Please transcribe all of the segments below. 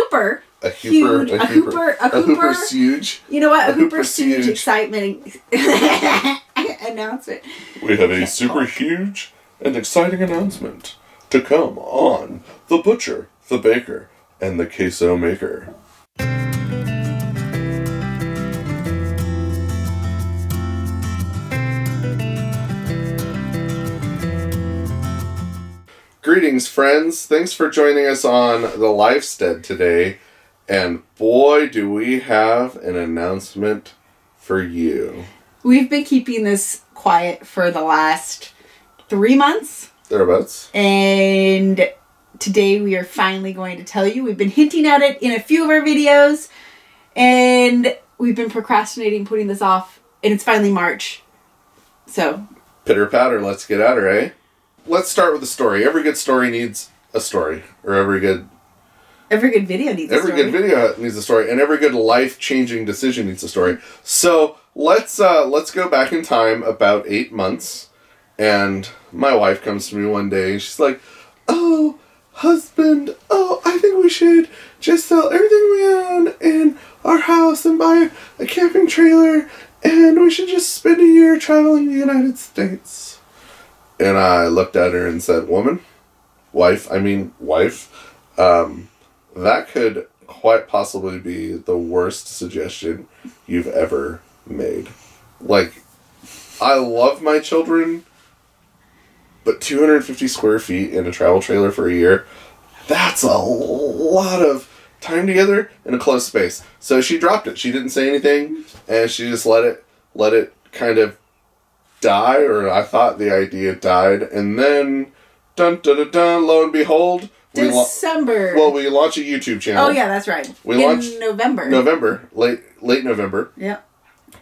hooper. A hooper's huge. You know what? A hooper's huge excitement announcement. We have a super huge and exciting announcement to come on The Butcher, the Baker, and the Queso Maker. Greetings, friends. Thanks for joining us on The Lifestead today. And boy, do we have an announcement for you. We've been keeping this quiet for the last 3 months. Thereabouts. And today we are finally going to tell you. We've been hinting at it in a few of our videos. And we've been procrastinating putting this off. And it's finally March. So. Pitter patter, let's get at her, eh? Let's start with the story. Every good story needs a story. Or every good video needs a story. Every good video needs a story. And every good life-changing decision needs a story. So let's go back in time about 8 months. And my wife comes to me one day and she's like, "Oh, husband, I think we should just sell everything we own in our house and buy a camping trailer. And we should just spend a year traveling the United States." And I looked at her and said, wife, that could quite possibly be the worst suggestion you've ever made. Like, I love my children, but 250 square feet in a travel trailer for a year, that's a lot of time together in a closed space. So she dropped it. She didn't say anything, and she just let it kind of die, or I thought the idea died, and then dun dun dun dun, lo and behold, December. We launched a YouTube channel. Oh yeah, that's right. We launched November, late November. Yeah.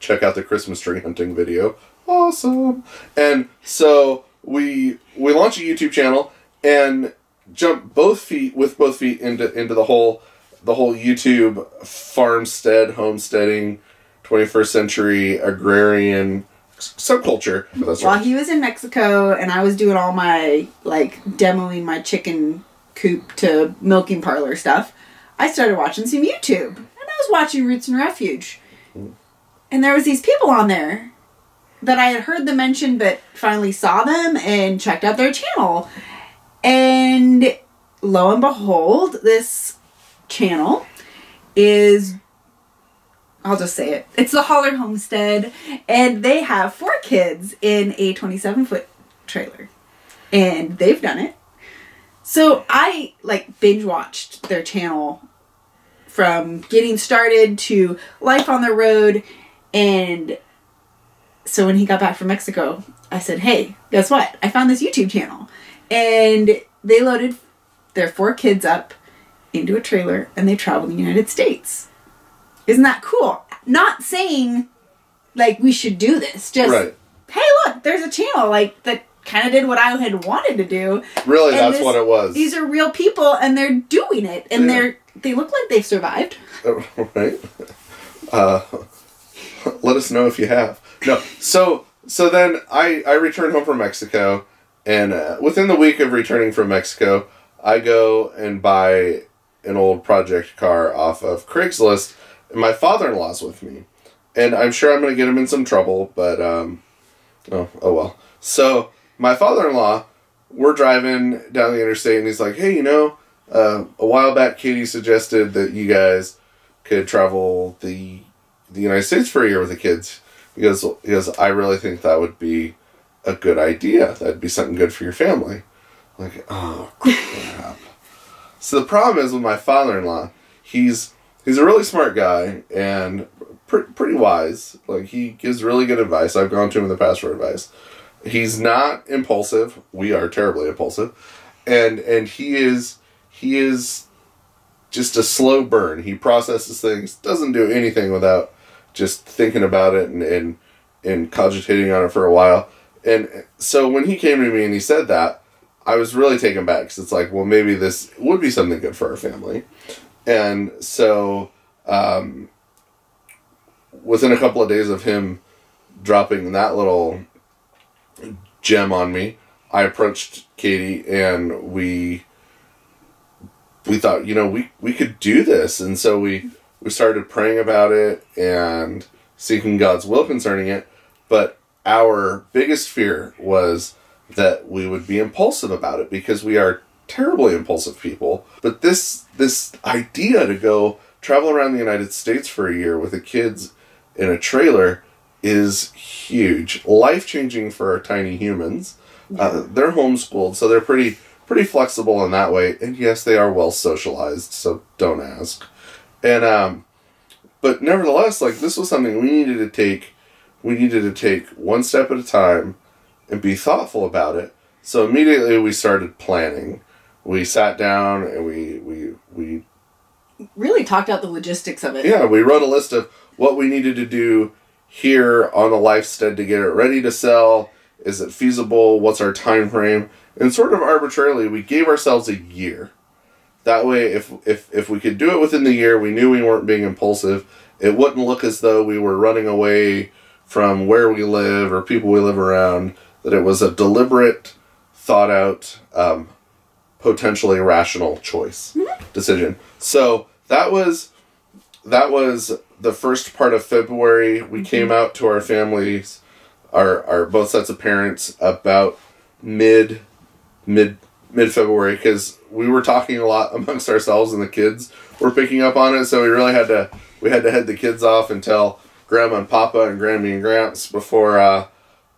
Check out the Christmas tree hunting video. Awesome. And so we launched a YouTube channel and jumped with both feet into the whole YouTube farmstead, homesteading, 21st century agrarian subculture. While he was in Mexico and I was doing all my demoing my chicken coop to milking parlor stuff, I started watching some YouTube, and I was watching Roots and Refuge, and there was these people on there that I had heard them mention, but finally saw them and checked out their channel, and lo and behold, this channel is, I'll just say it. It's the Hollar Homestead, and they have 4 kids in a 27-foot trailer, and they've done it. So I binge watched their channel from getting started to life on the road, and so when he got back from Mexico, I said, "Hey, guess what? I found this YouTube channel," and they loaded their 4 kids up into a trailer, and they traveled the United States. Isn't that cool? Not saying, we should do this. Just, right. Hey, look, there's a channel, that kind of did what I had wanted to do. Really, and that's what it was. These are real people, and they're doing it. And they look like they've survived. Right? Let us know if you have. No. So then I returned home from Mexico, and within the week of returning from Mexico, I go and buy an old project car off of Craigslist. And my father-in-law's with me. And I'm sure I'm going to get him in some trouble, but, oh well. So, my father-in-law, we're driving down the interstate, and he's like, "Hey, a while back, Katie suggested that you guys could travel the United States for a year with the kids." He goes, "I really think that would be a good idea. That'd be something good for your family." I'm like, oh, crap. So, the problem is with my father-in-law, he's a really smart guy and pretty wise. He gives really good advice. I've gone to him in the past for advice. He's not impulsive. We are terribly impulsive. And he is just a slow burn. He processes things, doesn't do anything without just thinking about it and cogitating on it for a while. And so when he came to me and he said that, I was really taken back, because it's maybe this would be something good for our family. And so, within a couple of days of him dropping that little gem on me, I approached Katie, and we we thought, we could do this. And so we started praying about it and seeking God's will concerning it. But our biggest fear was that we would be impulsive about it, because we are terribly impulsive people. But this idea to go travel around the United States for a year with the kids in a trailer is huge. Life-changing for our tiny humans. Yeah. They're homeschooled, so they're pretty flexible in that way. And yes, they are well socialized, so don't ask. And but nevertheless, like, this was something we needed to take one step at a time and be thoughtful about it. So immediately we started planning. We sat down and we really talked out the logistics of it. Yeah, we wrote a list of what we needed to do here on the Lifestead to get it ready to sell. Is it feasible? What's our time frame? And sort of arbitrarily, we gave ourselves a year. That way, if we could do it within the year, we knew we weren't being impulsive. It wouldn't look as though we were running away from where we live or people we live around. That it was a deliberate, thought out, potentially rational choice, decision. So that was the first part of February. We came out to our families, our both sets of parents, about mid-February, because we were talking a lot amongst ourselves and the kids were picking up on it. So we really had to head the kids off and tell Grandma and Papa and Grammy and Gramps before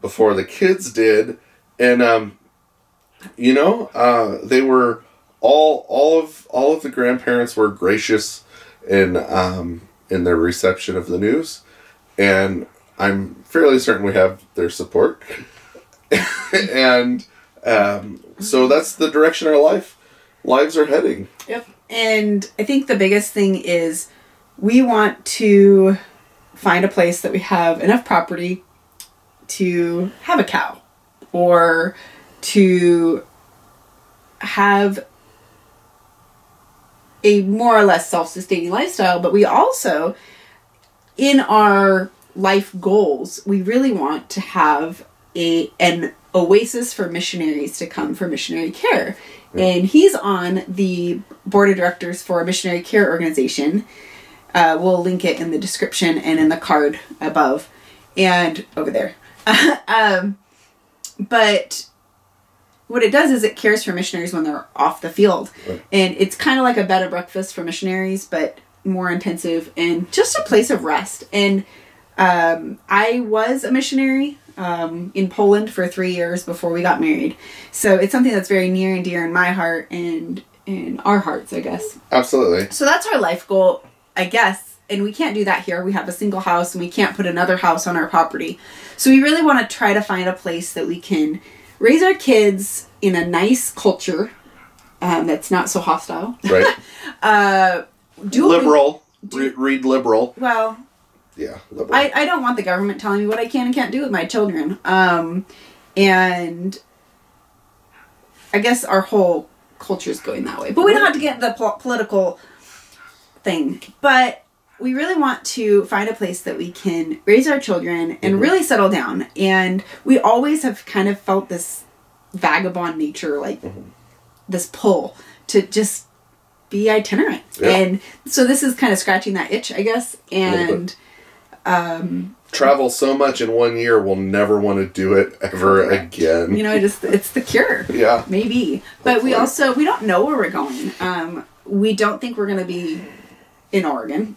the kids did. And they were all of the grandparents were gracious in their reception of the news, and I'm fairly certain we have their support. And so that's the direction our lives are heading. Yep. And I think the biggest thing is we want to find a place that we have enough property to have a cow, or to have a more or less self-sustaining lifestyle. But we also, in our life goals, we really want to have an oasis for missionaries to come for missionary care. And he's on the board of directors for a missionary care organization. We'll link it in the description and in the card above and over there. But what it does is it cares for missionaries when they're off the field. Right. And it's kind of like a bed and breakfast for missionaries, but more intensive and just a place of rest. And I was a missionary in Poland for 3 years before we got married. So it's something that's very near and dear in my heart and in our hearts, I guess. Absolutely. So that's our life goal, I guess. And we can't do that here. We have a single house and we can't put another house on our property. So we really want to try to find a place that we can raise our kids in a nice culture that's not so hostile. Right. Liberal. Read liberal. Well, yeah, liberal. I don't want the government telling me what I can and can't do with my children. And I guess our whole culture is going that way. But we don't have to get into the political thing. But we really want to find a place that we can raise our children and really settle down. And we always have kind of felt this vagabond nature, like this pull to just be itinerant. Yeah. And so this is kind of scratching that itch, I guess. And travel so much in 1 year, we'll never want to do it ever again. It's the cure. Yeah. Maybe. But we don't know where we're going. We don't think we're going to be in Oregon.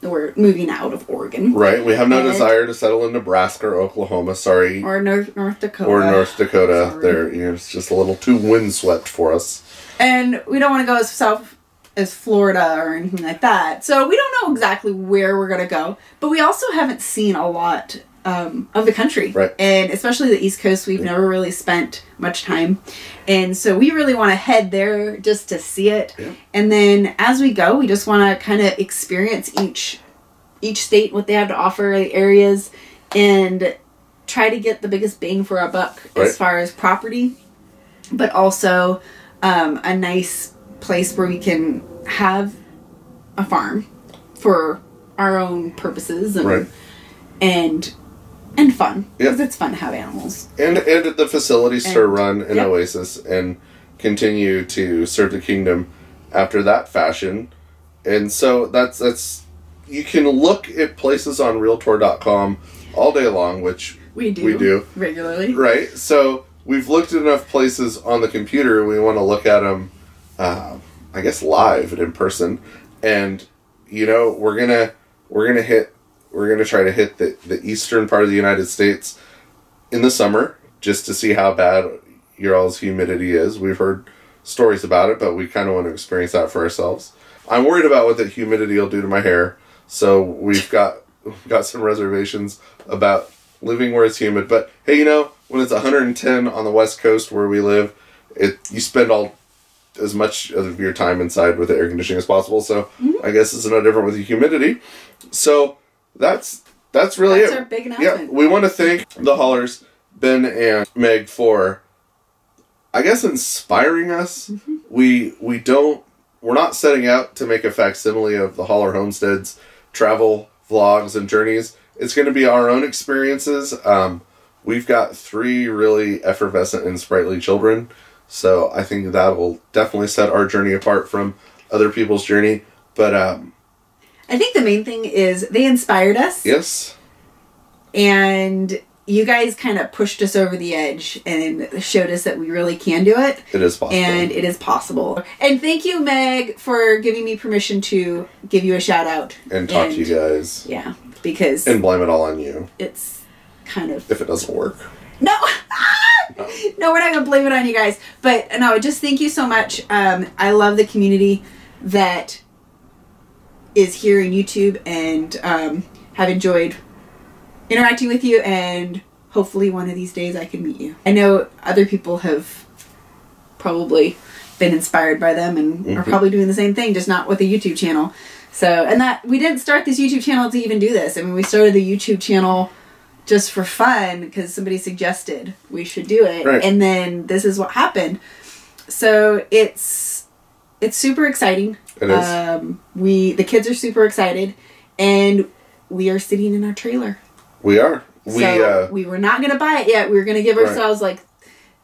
We're moving out of Oregon. Right. We have no desire to settle in Nebraska or Oklahoma. Sorry. Or North Dakota. Or North Dakota. There, it's just a little too windswept for us. And we don't want to go as south as Florida or anything like that. So we don't know exactly where we're going to go. But we also haven't seen a lot of the country. Right. And especially the East Coast, we've never really spent much time. And so we really want to head there just to see it. Yeah. And then as we go, we just want to kind of experience each state, what they have to offer, the areas, and try to get the biggest bang for our buck as far as property, but also a nice place where we can have a farm for our own purposes and fun, because it's fun to have animals. And the facilities to run an oasis and continue to serve the kingdom after that fashion. And so that's you can look at places on Realtor.com all day long, which we do regularly. Right. So we've looked at enough places on the computer. We want to look at them, I guess, live and in person. And you know, we're gonna try to hit the eastern part of the United States in the summer just to see how bad your all's humidity is. We've heard stories about it, but we kind of want to experience that for ourselves. I'm worried about what the humidity will do to my hair, so we've got some reservations about living where it's humid. But hey, you know, when it's 110 on the West Coast where we live, you spend as much of your time inside with the air conditioning as possible. So I guess it's no different with the humidity. So that's really it. That's our big announcement. Yeah, we want to thank the Hollars, Ben and Meg, for, I guess, inspiring us. We're not setting out to make a facsimile of the Hollar Homestead's travel vlogs and journeys. It's going to be our own experiences. We've got 3 really effervescent and sprightly children, so I think that will definitely set our journey apart from other people's journey. But I think the main thing is they inspired us. Yes. And you guys kind of pushed us over the edge and showed us that we really can do it. It is possible. And it is possible. And thank you, Meg, for giving me permission to give you a shout out. And talk to you guys. Yeah, because... And blame it all on you. It's kind of... If it doesn't work. No! No, we're not going to blame it on you guys. But no, just thank you so much. I love the community that is here in YouTube, and have enjoyed interacting with you, and hopefully one of these days I can meet you. I know other people have probably been inspired by them and are probably doing the same thing, just not with a YouTube channel. So, and that we didn't start this YouTube channel to even do this. I mean, we started the YouTube channel just for fun because somebody suggested we should do it. Right. And then this is what happened. So it's super exciting. It is. The kids are super excited, and we are sitting in our trailer. We are. We were not going to buy it yet. We were going to give ourselves like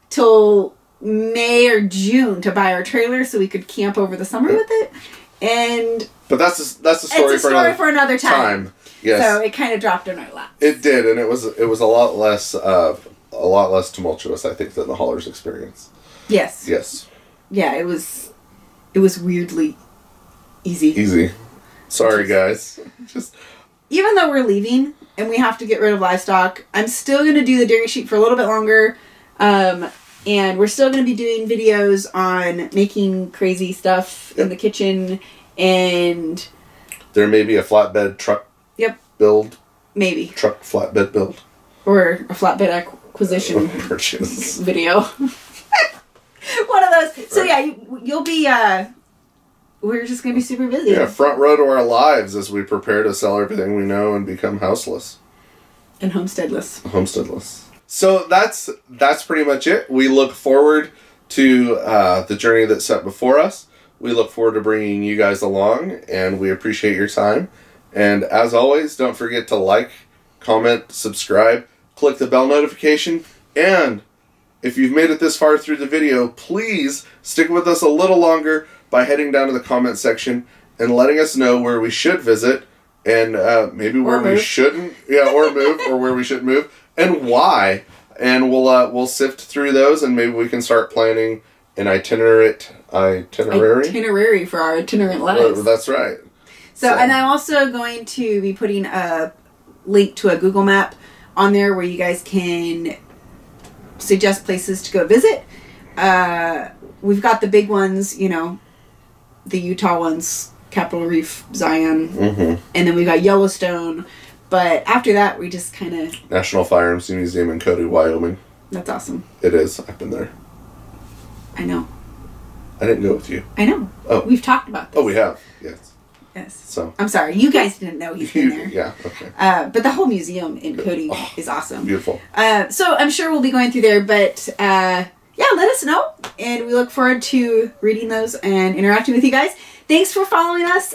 till May or June to buy our trailer so we could camp over the summer with it. But that's a story, for another time. Yes. So it kind of dropped in our lap. It did, and it was a lot less tumultuous, I think, than the Hollars experience. Yes. Yes. Yeah, it was weirdly easy. Sorry, guys. Even though we're leaving and we have to get rid of livestock, I'm still going to do the dairy sheep for a little bit longer. And we're still going to be doing videos on making crazy stuff in the kitchen. And there may be a flatbed truck build. Maybe. Truck flatbed build. Or a flatbed acquisition purchase video. One of those. So yeah, you'll be... we're just going to be super busy. Yeah, front row to our lives as we prepare to sell everything we know and become houseless. And homesteadless. So that's pretty much it. We look forward to the journey that's set before us. We look forward to bringing you guys along, and we appreciate your time. And as always, don't forget to like, comment, subscribe, click the bell notification, and if you've made it this far through the video, please stick with us a little longer by heading down to the comment section and letting us know where we should visit, and maybe where we shouldn't, or move, or where we should move, and why. And we'll sift through those, and maybe we can start planning an itinerary for our itinerant lives. That's right. So, and I'm also going to be putting a link to a Google map on there where you guys can suggest places to go visit. We've got the big ones, the Utah ones, Capitol Reef, Zion, and then we've got Yellowstone. But after that, we just kind of... National Firearms Museum in Cody, Wyoming. That's awesome. It is. I've been there. I know. I didn't go with you. I know. Oh. We've talked about this. Oh, we have. Yes. Yes. So. I'm sorry. You guys didn't know he's been there. Yeah, okay. But the whole museum in Cody is awesome. Beautiful. So I'm sure we'll be going through there, but let us know. And we look forward to reading those and interacting with you guys. Thanks for following us.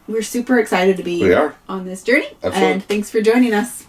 We're super excited to be on this journey. Absolutely. And thanks for joining us.